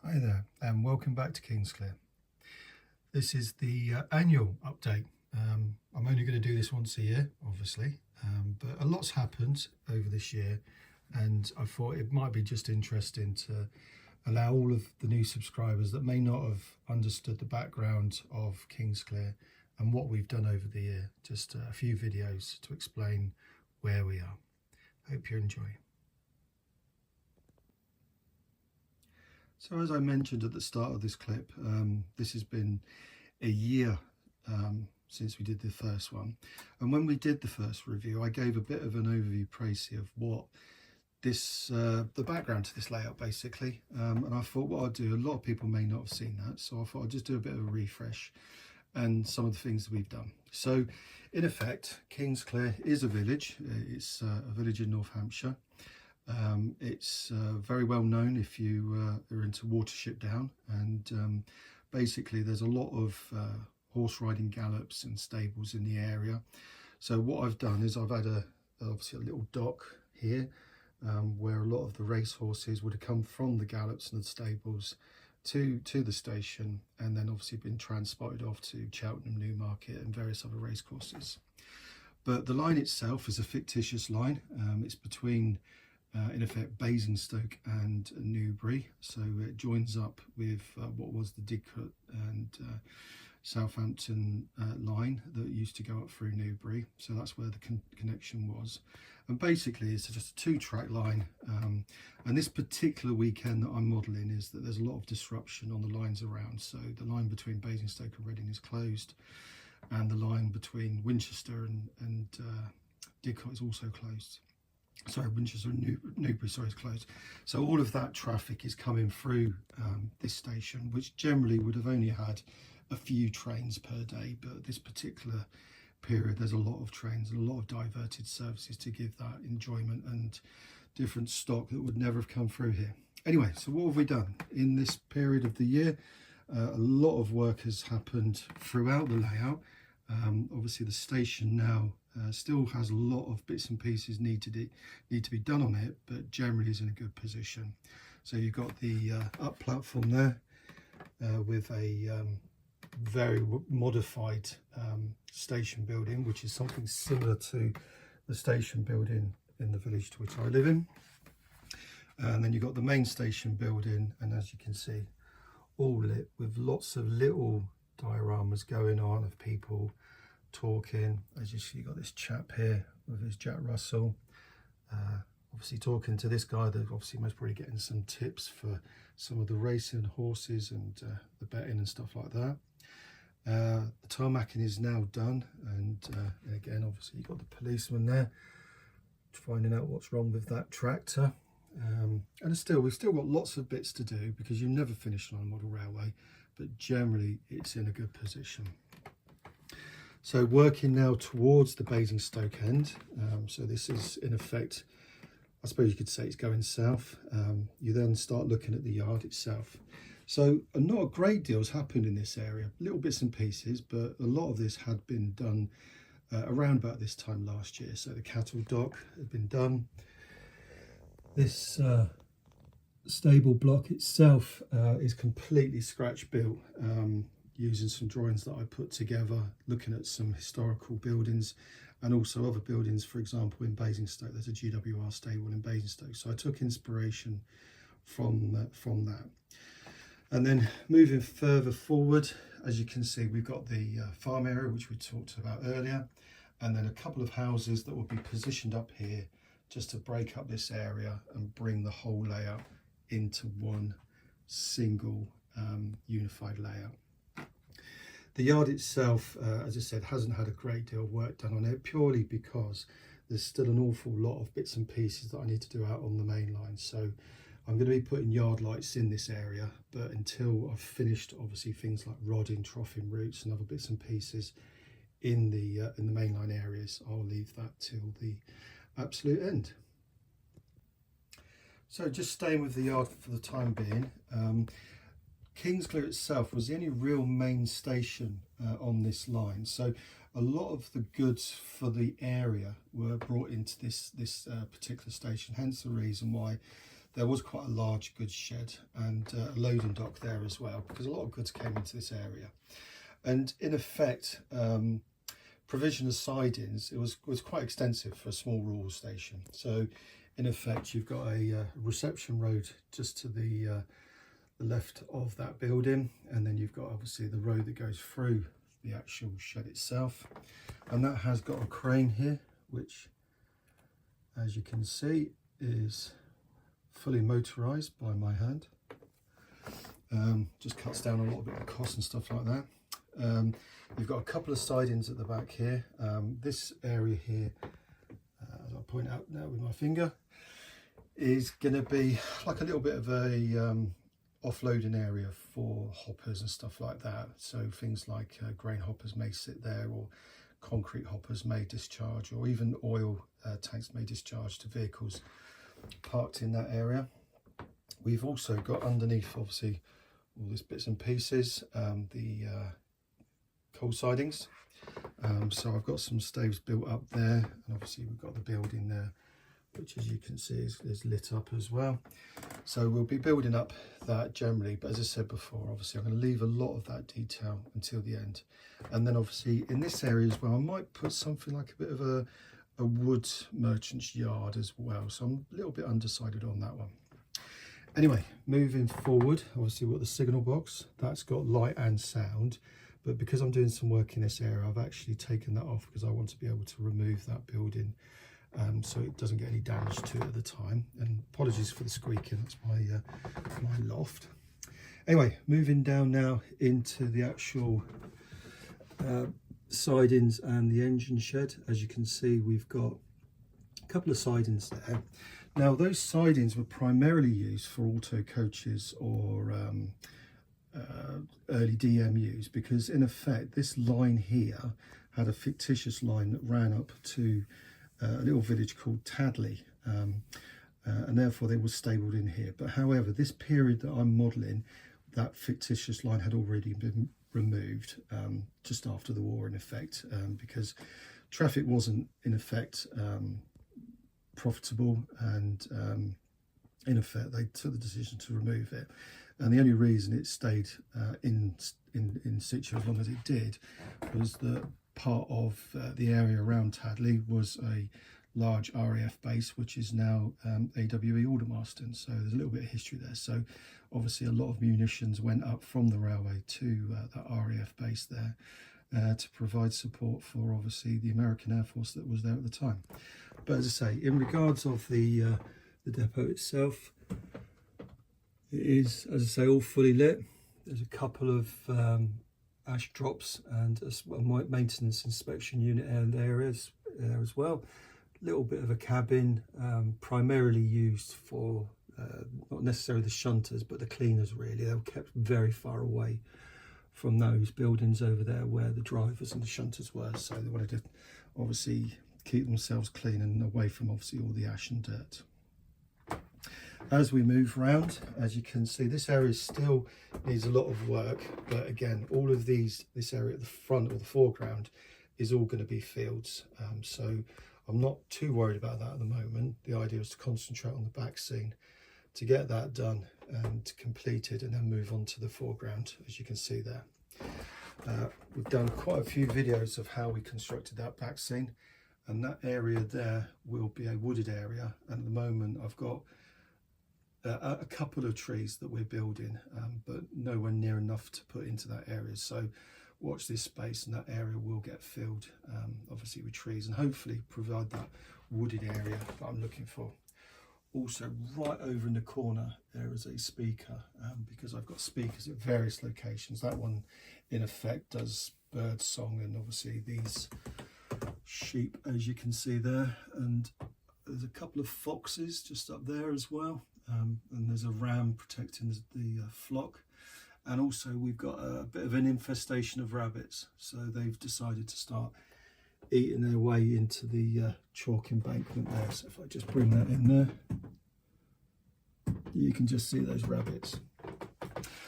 Hi there and welcome back to Kingsclear. This is the annual update. I'm only going to do this once a year, obviously, but a lot's happened over this year and I thought it might be just interesting to allow all of the new subscribers that may not have understood the background of Kingsclear and what we've done over the year, just a few videos to explain where we are. Hope you enjoy. So as I mentioned at the start of this clip, this has been a year since we did the first one. And when we did the first review, I gave a bit of an overview précis of what this, the background to this layout basically. And I thought what I'd do, a lot of people may not have seen that. So I thought I'd just do a bit of a refresh and some of the things that we've done. So in effect, Kingsclear is a village. It's a village in North Hampshire. It's very well known if you are into watership down, and basically there's a lot of horse riding gallops and stables in the area. So what I've done is I've had obviously a little dock here where a lot of the race horses would have come from the gallops and the stables to the station, and then obviously been transported off to Cheltenham, Newmarket and various other race courses. But the line itself is a fictitious line. It's between in effect Basingstoke and Newbury, so it joins up with what was the Didcot and Southampton line that used to go up through Newbury, so that's where the connection was. And basically it's just a two-track line, and this particular weekend that I'm modelling is that there's a lot of disruption on the lines around. So the line between Basingstoke and Reading is closed, and the line between Winchester and Didcot is also closed. Sorry, Winchester and Newbury, sorry, is closed. So all of that traffic is coming through this station, which generally would have only had a few trains per day, but this particular period there's a lot of trains and a lot of diverted services to give that enjoyment and different stock that would never have come through here. Anyway, so what have we done in this period of the year? A lot of work has happened throughout the layout. Obviously the station now still has a lot of bits and pieces need to be done on it, but generally is in a good position. So you've got the up platform there with a very modified station building, which is something similar to the station building in the village to which I live in. And then you've got the main station building, and as you can see, all lit with lots of little dioramas going on of people talking. As you see, you've got this chap here with his Jack Russell, obviously talking to this guy that obviously most probably getting some tips for some of the racing horses and the betting and stuff like that. The tarmacking is now done, and again obviously you've got the policeman there finding out what's wrong with that tractor. And we've still got lots of bits to do because you've never finished on a model railway, but generally it's in a good position. So working now towards the Basingstoke end, so this is in effect, I suppose you could say it's going south. You then start looking at the yard itself. So not a great deal has happened in this area, little bits and pieces, but a lot of this had been done around about this time last year. So the cattle dock had been done. This stable block itself is completely scratch built, using some drawings that I put together, looking at some historical buildings and also other buildings. For example, in Basingstoke, there's a GWR stable in Basingstoke. So I took inspiration from that. And then moving further forward, as you can see, we've got the farm area, which we talked about earlier, and then a couple of houses that will be positioned up here just to break up this area and bring the whole layout into one single unified layout. The yard itself, as I said, hasn't had a great deal of work done on it, purely because there's still an awful lot of bits and pieces that I need to do out on the main line. So I'm going to be putting yard lights in this area, but until I've finished obviously things like rodding, troughing routes and other bits and pieces in the mainline areas, I'll leave that till the absolute end. So just staying with the yard for the time being, Kingsclear itself was the only real main station on this line. So a lot of the goods for the area were brought into this particular station, hence the reason why there was quite a large goods shed and a loading dock there as well, because a lot of goods came into this area. And in effect, provision of sidings, it was quite extensive for a small rural station. So in effect, you've got a reception road just to the left of that building, and then you've got obviously the road that goes through the actual shed itself, and that has got a crane here, which, as you can see, is fully motorized by my hand. Just cuts down a little bit of cost and stuff like that. You've got a couple of sidings at the back here. This area here, as I'll point out now with my finger, is going to be like a little bit of a offloading area for hoppers and stuff like that. So things like grain hoppers may sit there, or concrete hoppers may discharge, or even oil tanks may discharge to vehicles parked in that area. We've also got underneath, obviously, all these bits and pieces, the coal sidings. So I've got some staves built up there, and obviously we've got the building there, which, as you can see, is lit up as well. So we'll be building up that generally, but as I said before, obviously I'm going to leave a lot of that detail until the end. And then obviously in this area as well, I might put something like a bit of a wood merchant's yard as well. So I'm a little bit undecided on that one. Anyway, moving forward, obviously we've got the signal box. That's got light and sound, but because I'm doing some work in this area, I've actually taken that off because I want to be able to remove that building so it doesn't get any damage to it at the time. And apologies for the squeaking, that's my loft. Anyway, moving down now into the actual sidings and the engine shed. As you can see, we've got a couple of sidings there. Now those sidings were primarily used for auto coaches or early DMUs, because in effect this line here had a fictitious line that ran up to a little village called Tadley, and therefore they were stabled in here. But however, this period that I'm modelling, that fictitious line had already been removed just after the war, in effect, because traffic wasn't in effect profitable, and in effect they took the decision to remove it. And the only reason it stayed in situ as long as it did was that part of the area around Tadley was a large RAF base, which is now AWE Aldermaston. So there's a little bit of history there. So obviously a lot of munitions went up from the railway to that RAF base there to provide support for obviously the American Air Force that was there at the time. But as I say, in regards of the depot itself, it is, as I say, all fully lit. There's a couple of ash drops and a maintenance inspection unit there as well. A little bit of a cabin, primarily used for not necessarily the shunters, but the cleaners really. They were kept very far away from those buildings over there where the drivers and the shunters were. So they wanted to obviously keep themselves clean and away from obviously all the ash and dirt. As we move around, as you can see, this area still needs a lot of work, but again, all of this area at the front or the foreground is all going to be fields, so I'm not too worried about that at the moment. The idea is to concentrate on the back scene, to get that done and completed, and then move on to the foreground, as you can see there. We've done quite a few videos of how we constructed that back scene, and that area there will be a wooded area. And at the moment I've got a couple of trees that we're building, but nowhere near enough to put into that area. So watch this space, and that area will get filled, obviously with trees, and hopefully provide that wooded area that I'm looking for. Also, right over in the corner there is a speaker, because I've got speakers at various locations. That one in effect does bird song, and obviously these sheep, as you can see there, and there's a couple of foxes just up there as well. And there's a ram protecting the flock, and also we've got a bit of an infestation of rabbits, so they've decided to start eating their way into the chalk embankment there. So if I just bring that in there, you can just see those rabbits.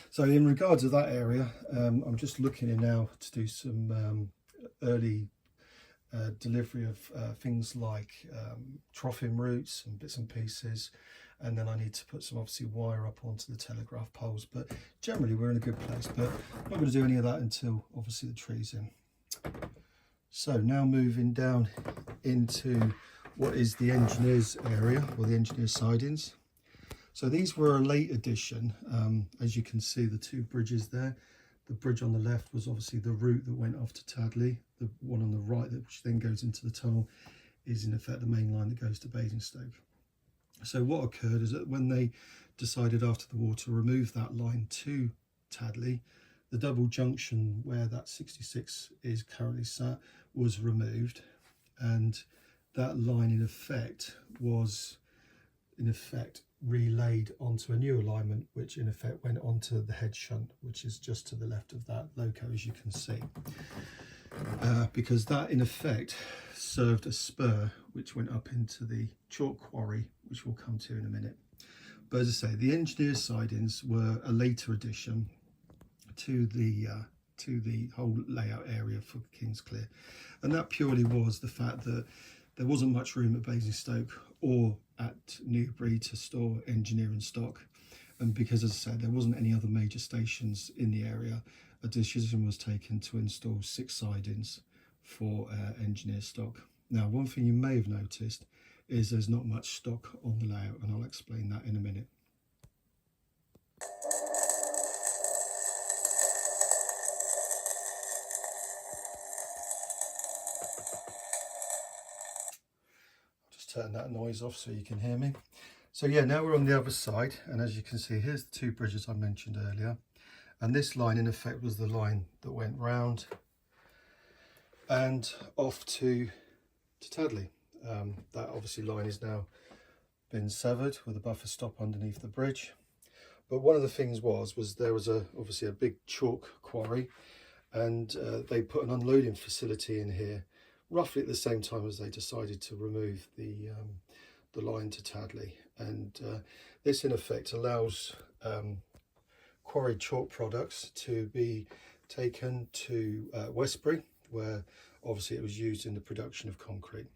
So in regards to that area, I'm just looking in now to do some early delivery of things like troughing roots and bits and pieces, and then I need to put some obviously wire up onto the telegraph poles, but generally we're in a good place. But I'm not going to do any of that until obviously the tree's in. So now moving down into what is the engineer's area, or the engineer's sidings. So these were a late addition. As you can see, the two bridges there. The bridge on the left was obviously the route that went off to Tadley. The one on the right, which then goes into the tunnel, is in effect the main line that goes to Basingstoke. So what occurred is that when they decided after the war to remove that line to Tadley, the double junction where that 66 is currently sat was removed, and that line in effect was relayed onto a new alignment, which in effect went onto the head shunt, which is just to the left of that loco, as you can see, because that in effect served a spur which went up into the chalk quarry, which we'll come to in a minute. But as I say, the engineer's sidings were a later addition to the whole layout area for Kingsclear, and that purely was the fact that there wasn't much room at Basingstoke or at Newbury to store engineering stock, and because, as I said, there wasn't any other major stations in the area, a decision was taken to install 6 sidings for engineer stock. Now, one thing you may have noticed is there's not much stock on the layout, and I'll explain that in a minute. Turn that noise off so you can hear me. So yeah, now we're on the other side, and as you can see, here's the 2 bridges I mentioned earlier, and this line in effect was the line that went round and off to Tadley. That obviously line is now been severed with a buffer stop underneath the bridge. But one of the things was there was obviously a big chalk quarry, and they put an unloading facility in here roughly at the same time as they decided to remove the line to Tadley, and this in effect allows quarried chalk products to be taken to Westbury, where obviously it was used in the production of concrete.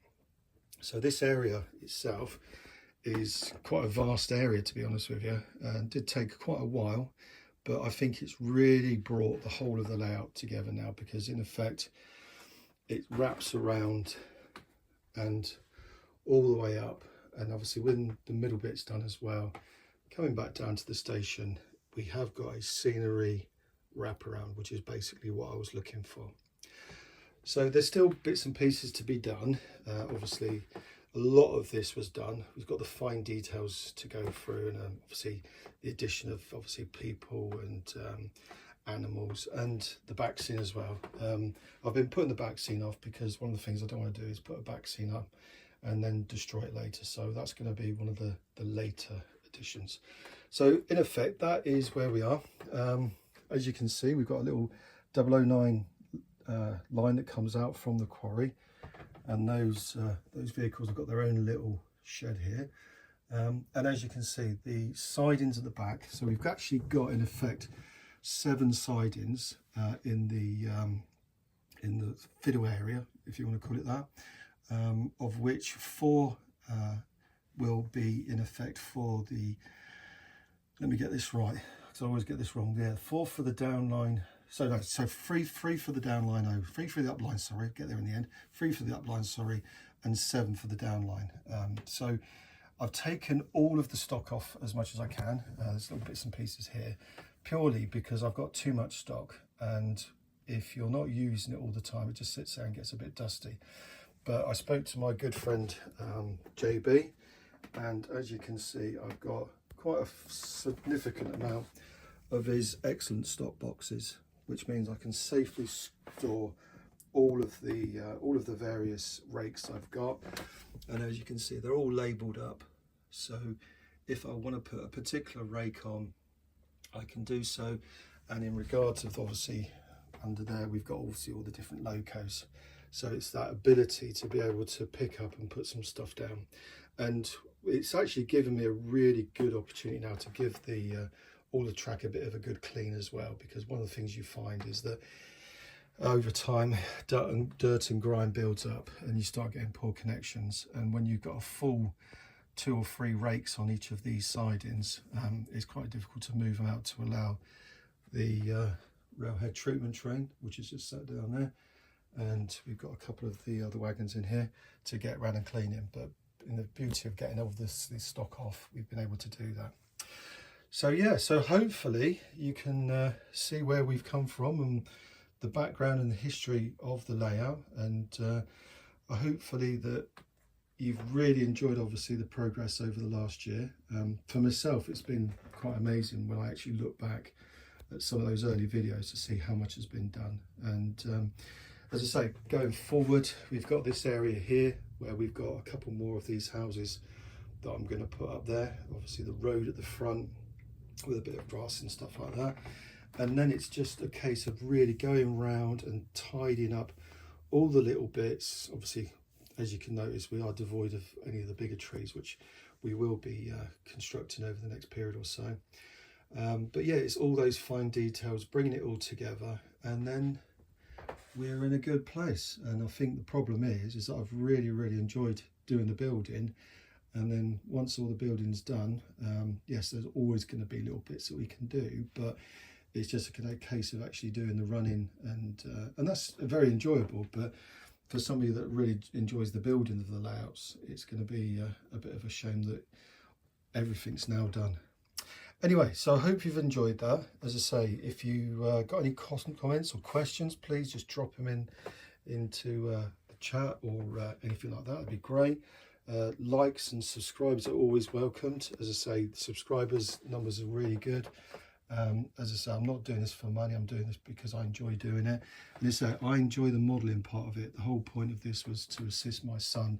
So this area itself is quite a vast area, to be honest with you, and did take quite a while, but I think it's really brought the whole of the layout together now, because in effect it wraps around and all the way up, and obviously when the middle bit's done as well, coming back down to the station, we have got a scenery wraparound, which is basically what I was looking for. So there's still bits and pieces to be done. Obviously a lot of this was done. We've got the fine details to go through, and obviously the addition of obviously people and animals, and the back scene as well. I've been putting the back scene off because one of the things I don't want to do is put a back scene up and then destroy it later, so that's going to be one of the later additions. So in effect, that is where we are. As you can see, we've got a little 009 line that comes out from the quarry, and those vehicles have got their own little shed here, and as you can see, the sidings at the back, so we've actually got in effect 7 sidings in the fiddle area, if you want to call it that, of which 4 will be in effect for the, let me get this right because I always get this wrong, 4 for the downline, so 3 for the downline, 3 for the upline, sorry, get there in the end, 3 for the upline, sorry, and 7 for the downline. So I've taken all of the stock off as much as I can. There's little bits and pieces here, purely because I've got too much stock, and if you're not using it all the time, it just sits there and gets a bit dusty. But I spoke to my good friend JB, and as you can see, I've got quite a significant amount of his excellent stock boxes, which means I can safely store all of the various rakes I've got. And as you can see, they're all labelled up, so if I want to put a particular rake on, I can do so. And in regards of obviously under there, we've got obviously all the different locos, so it's that ability to be able to pick up and put some stuff down. And it's actually given me a really good opportunity now to give the all the track a bit of a good clean as well, because one of the things you find is that over time dirt and grime builds up and you start getting poor connections, and when you've got a full 2 or 3 rakes on each of these sidings, it's quite difficult to move them out to allow the railhead treatment train, which is just sat down there, and we've got a couple of the other wagons in here to get around and cleaning. But in the beauty of getting all this stock off, we've been able to do that. So yeah, so hopefully you can see where we've come from and the background and the history of the layout, and hopefully that you've really enjoyed obviously the progress over the last year. For myself, it's been quite amazing when I actually look back at some of those early videos to see how much has been done. And as I say, going forward, we've got this area here where we've got a couple more of these houses that I'm going to put up there. Obviously the road at the front with a bit of grass and stuff like that. And then it's just a case of really going round and tidying up all the little bits. Obviously, as you can notice, we are devoid of any of the bigger trees, which we will be constructing over the next period or so. But yeah, it's all those fine details, bringing it all together, and then we're in a good place. And I think the problem is that I've really enjoyed doing the building. And then once all the building's done, yes, there's always going to be little bits that we can do, but it's just a case of actually doing the running, and that's very enjoyable. But for somebody that really enjoys the building of the layouts, it's going to be a bit of a shame that everything's now done. Anyway, so I hope you've enjoyed that. As I say, if you got any comments or questions, please just drop them into the chat or anything like that. That'd be great. Likes and subscribes are always welcomed. As I say, the subscribers numbers are really good. As I say, I'm not doing this for money, I'm doing this because I enjoy doing it. And as I say, I enjoy the modelling part of it. The whole point of this was to assist my son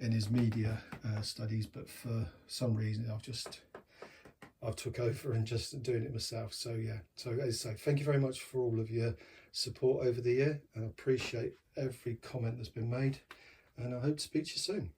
in his media studies, but for some reason I've took over and just doing it myself. So yeah, so as I say, thank you very much for all of your support over the year, and I appreciate every comment that's been made, and I hope to speak to you soon.